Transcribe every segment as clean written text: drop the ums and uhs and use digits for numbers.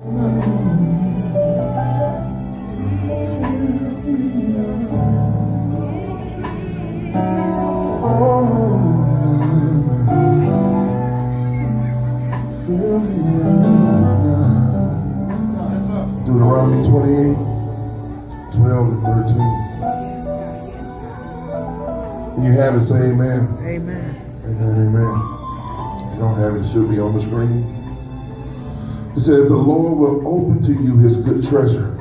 Deuteronomy 28, 12 and 13. When you have it, say amen. Amen. Amen, amen. If you don't have it, it should be on the screen. It says, the Lord will open to you his good treasure.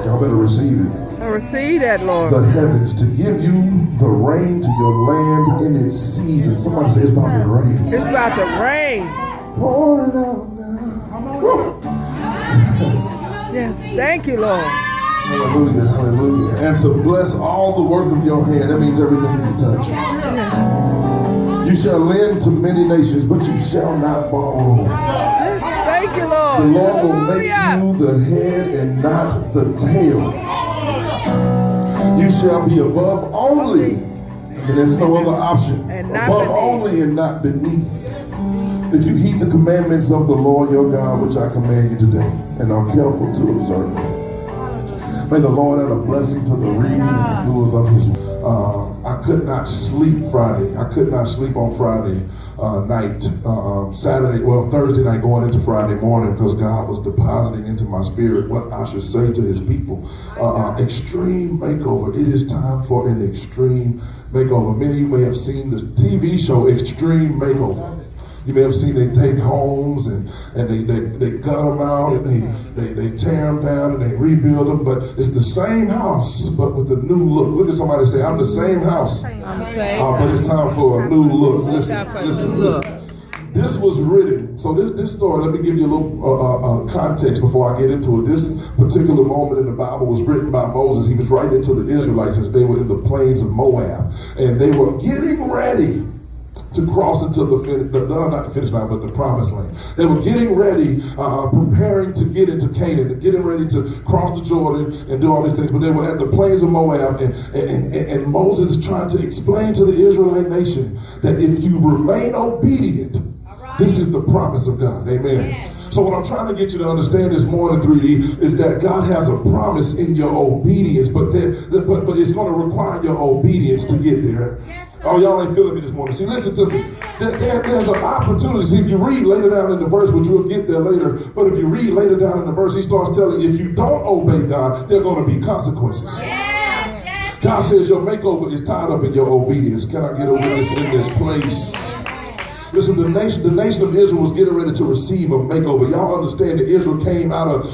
Y'all better receive it. I receive that, Lord. The heavens, to give you the rain to your land in its season. Somebody say it's about to rain. It's about to rain. Pour it out now. Yes, thank you, Lord. Hallelujah, hallelujah. And to bless all the work of your hand. That means everything you touch. You shall lend to many nations, but you shall not borrow. Yes, thank you, Lord. The Lord will make you the head and not the tail. You shall be above only. And there's no other option. Above only and not beneath. If you heed the commandments of the Lord your God, which I command you today, and are careful to observe them. May the Lord add a blessing to the reading and the doers of his word. I could not sleep Friday. I could not sleep on Friday night, Thursday night going into Friday morning, because God was depositing into my spirit what I should say to his people. Extreme makeover. It is time for an extreme makeover. Many of you may have seen the TV show Extreme Makeover. You may have seen they take homes and they gut them out and they tear them down and they rebuild them, but it's the same house but with a new look. Look at somebody say, I'm the same house, but it's time for a new look. Listen. This was written, so this story, let me give you a little context before I get into it. This particular moment in the Bible was written by Moses. He was writing it to the Israelites as they were in the plains of Moab, and they were getting ready to cross into not the finish line, but the promised land. They were getting ready, preparing to get into Canaan, getting ready to cross the Jordan and do all these things. But they were at the plains of Moab, and Moses is trying to explain to the Israelite nation that if you remain obedient, this is the promise of God. Amen. So what I'm trying to get you to understand this morning, 3D, is that God has a promise in your obedience, but it's going to require your obedience to get there. Oh, y'all ain't feeling me this morning. See, listen to me. There's an opportunity. See, if you read later down in the verse, which we'll get there later, but if you read later down in the verse, he starts telling you, if you don't obey God, there are going to be consequences. God says your makeover is tied up in your obedience. Can I get a witness in this place? Listen, the nation of Israel was getting ready to receive a makeover. Y'all understand that Israel came out of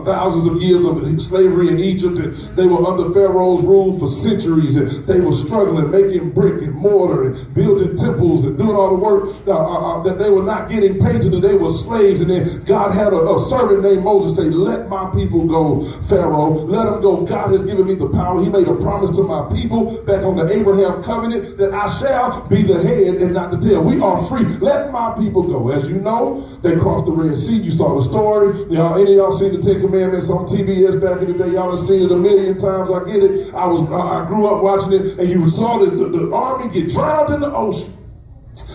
thousands of years of slavery in Egypt, and they were under Pharaoh's rule for centuries, and they were struggling, making brick and mortar and building temples and doing all the work that they were not getting paid to do. They were slaves, and then God had a servant named Moses say, let my people go, Pharaoh. Let them go. God has given me the power. He made a promise to my people back on the Abraham covenant that I shall be the head and not the tail. We are free. Let my people go. As you know, they crossed the Red Sea. You saw the story. Any of y'all seen the Ten Commandments on TBS back in the day? Y'all have seen it a million times. I get it. I grew up watching it, and you saw the army get drowned in the ocean.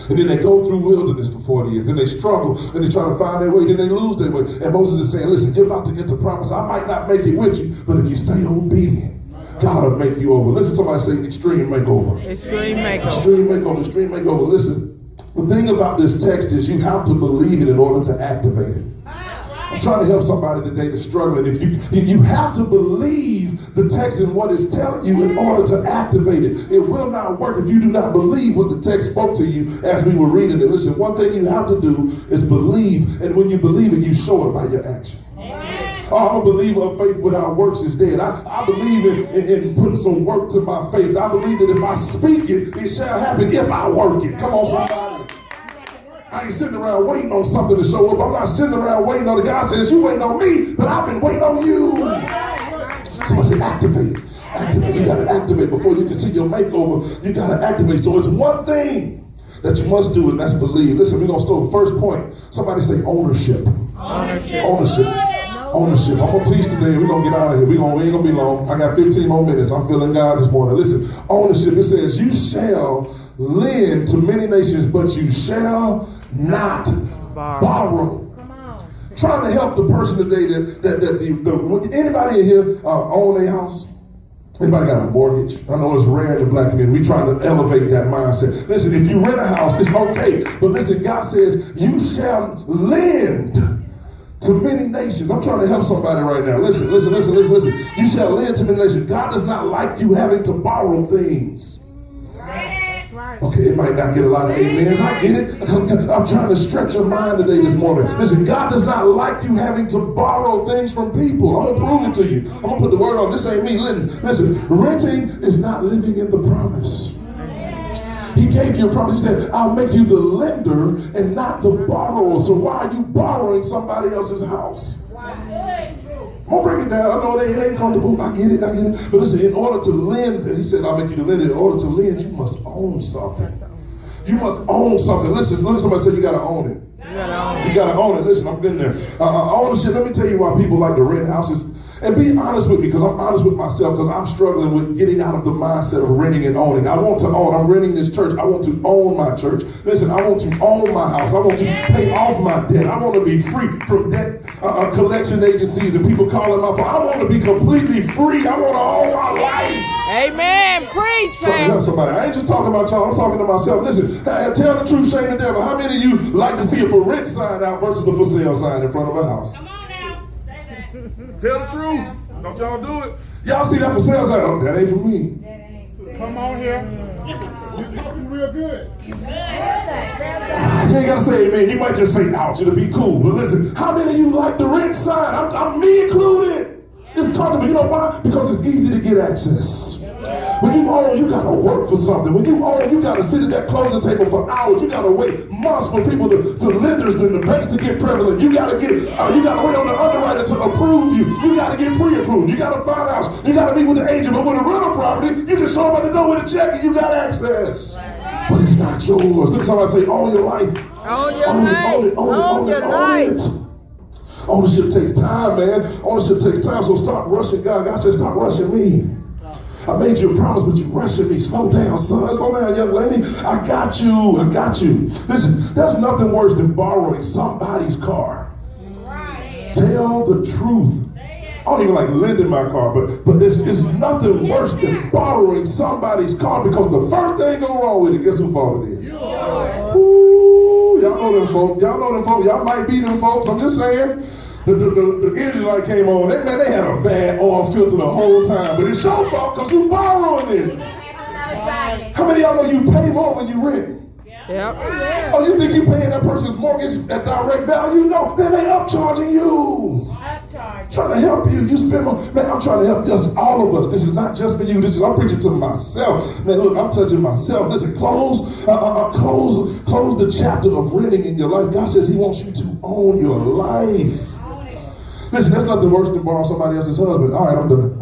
And then they go through wilderness for 40 years. Then they struggle. Then they try to find their way. Then they lose their way. And Moses is saying, listen, you're about to get to promise. I might not make it with you, but if you stay obedient, God will make you over. Listen, somebody say extreme makeover. Extreme makeover. Extreme makeover. Extreme makeover. Listen. The thing about this text is you have to believe it in order to activate it. I'm trying to help somebody today that's struggling. If you have to believe the text and what it's telling you in order to activate it. It will not work if you do not believe what the text spoke to you as we were reading it. Listen, one thing you have to do is believe, and when you believe it, you show it by your action. Oh, I'm a believer of faith without works is dead. I believe in putting some work to my faith. I believe that if I speak it, it shall happen if I work it. Come on, somebody. I ain't sitting around waiting on something to show up. I'm not sitting around waiting on the God says, you waiting on me, but I've been waiting on you. Somebody say, activate it. Activate. You got to activate before you can see your makeover. You got to activate. So it's one thing that you must do, and that's believe. Listen, we're going to start with the first point. Somebody say ownership. Ownership. Ownership. I'm going to teach today. We're going to get out of here. We ain't going to be long. I got 15 more minutes. I'm feeling God this morning. Listen, ownership. It says, you shall lend to many nations, but you shall not borrow. Trying to help the person today anybody in here own a house? Anybody got a mortgage? I know it's rare in the black community. We trying to elevate that mindset. Listen, if you rent a house, it's okay. But listen, God says, you shall lend to many nations. I'm trying to help somebody right now. Listen. You shall lend to many nations. God does not like you having to borrow things. Okay, it might not get a lot of amens. I get it. I'm trying to stretch your mind today this morning. Listen, God does not like you having to borrow things from people. I'm going to prove it to you. I'm going to put the word on. This ain't me. Listen, renting is not living in the promise. He gave you a promise. He said, I'll make you the lender and not the borrower. So why are you borrowing somebody else's house? I'm going to break it down. I know it ain't comfortable. I get it. But listen, in order to lend, he said, I'll make you the lender. In order to lend, you must own something. You must own something. Listen, somebody say you got to own it. You got to own it. Listen, I've been there. Ownership, let me tell you why people like to rent houses. And be honest with me, because I'm honest with myself, because I'm struggling with getting out of the mindset of renting and owning. I want to own. I'm renting this church. I want to own my church. Listen, I want to own my house. I want to pay off my debt. I want to be free from debt collection agencies and people calling my phone. I want to be completely free. I want to own my life. Amen. Preach, Trying to help somebody. I ain't just talking about y'all. I'm talking to myself. Listen, tell the truth, shame the devil. How many of you like to see a for rent sign out versus a for sale sign in front of a house? Tell the truth. Don't y'all do it. Y'all see that for sale sign? Oh, that ain't for me. Come on here. You talking real good. You ain't got to say amen. You might just say ouch to be cool. But listen, how many of you like the rent sign? I'm me included. It's comfortable. You know why? Because it's easy to get access. When you own, you gotta work for something. When you own, you gotta sit at that closing table for hours. You gotta wait months for people to lenders and the banks to get prevalent. You gotta wait on the underwriter to approve you. You gotta get pre-approved. You gotta find out. You gotta meet with the agent. But with a rental property, you just show up at the door with a check and you got access. But it's not yours. Look at somebody say, own your life. Own your life. Ownership takes time, man. Ownership takes time. So stop rushing God. God says, stop rushing me. I made you a promise, but you rushing me. Slow down, son. Slow down, young lady. I got you. Listen, there's nothing worse than borrowing somebody's car. Tell the truth. I don't even like lending my car, but it's nothing worse than borrowing somebody's car, because the first thing go wrong with it, guess who fault it is? Ooh, y'all know them folks. Y'all might be them folks. I'm just saying. The engine light came on. They had a bad oil filter the whole time. But it's your fault because you borrowing it. How many of y'all know you pay more when you rent? Yep. Oh, you think you paying that person's mortgage at direct value? No, man, they upcharging you. Trying to help you. You spend more. Man, I'm trying to help us, all of us. This is not just for you. I'm preaching to myself. Man, look, I'm touching myself. Listen, close the chapter of renting in your life. God says he wants you to own your life. Listen, there's nothing worse than borrowing somebody else's husband. All right, I'm done.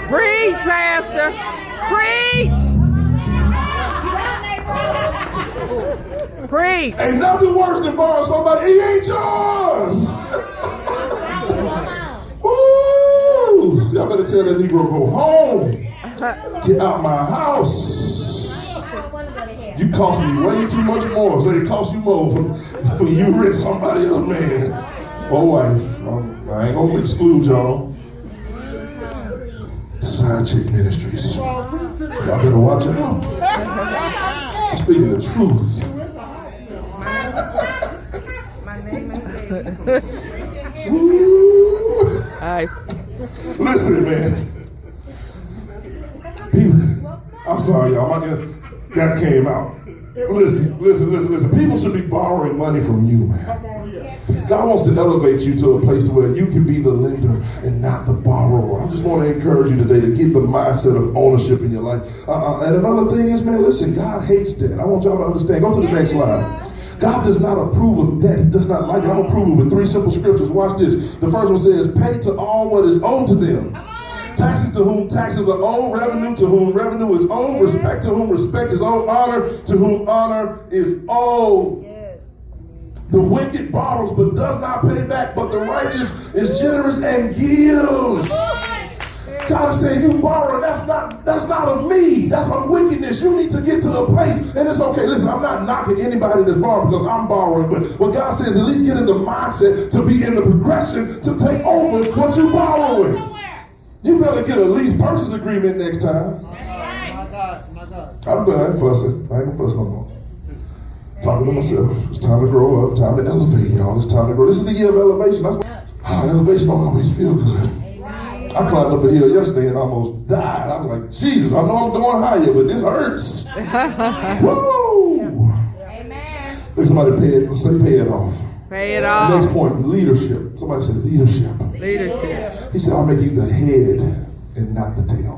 Preach, Pastor. Preach. Ain't nothing worse than borrowing somebody. He ain't yours. Woo! Y'all better tell that Negro go home. Get out my house. You cost me way too much more, so it costs you more when you rent somebody else's man or wife. I ain't gonna exclude y'all. Side chick ministries. Y'all better watch out. I'm speaking the truth. Listen, man. People, I'm sorry, y'all. That came out. Listen. People should be borrowing money from you, man. God wants to elevate you to a place to where you can be the lender and not the borrower. I just want to encourage you today to get the mindset of ownership in your life. And another thing is, man, listen, God hates debt. I want y'all to understand. Go to the next slide. God does not approve of debt. He does not like it. I'm going to prove it with 3 simple scriptures. Watch this. The first one says, pay to all what is owed to them. Taxes to whom taxes are owed, revenue to whom revenue is owed, respect to whom respect is owed, honor to whom honor is owed. Yes. The wicked borrows but does not pay back, but the righteous is generous and gives. God is saying, you borrowing, that's not of me. That's of wickedness. You need to get to a place, and it's okay. Listen, I'm not knocking anybody that's borrowing because I'm borrowing, but what God says, at least get in the mindset to be in the progression to take over what you're borrowing. You better get a lease purchase agreement next time. I'm done. I ain't fussing. I ain't gonna fuss no more. Talking to myself. It's time to grow up. Time to elevate, y'all. It's time to grow. This is the year of elevation. That's elevation don't always feel good. I climbed up a hill yesterday and almost died. I was like, Jesus, I know I'm going higher, but this hurts. Woo! Amen. Look, somebody pay it off. Pay it off. Next point, leadership. Somebody said leadership. Leadership. He said, I'll make you the head and not the tail.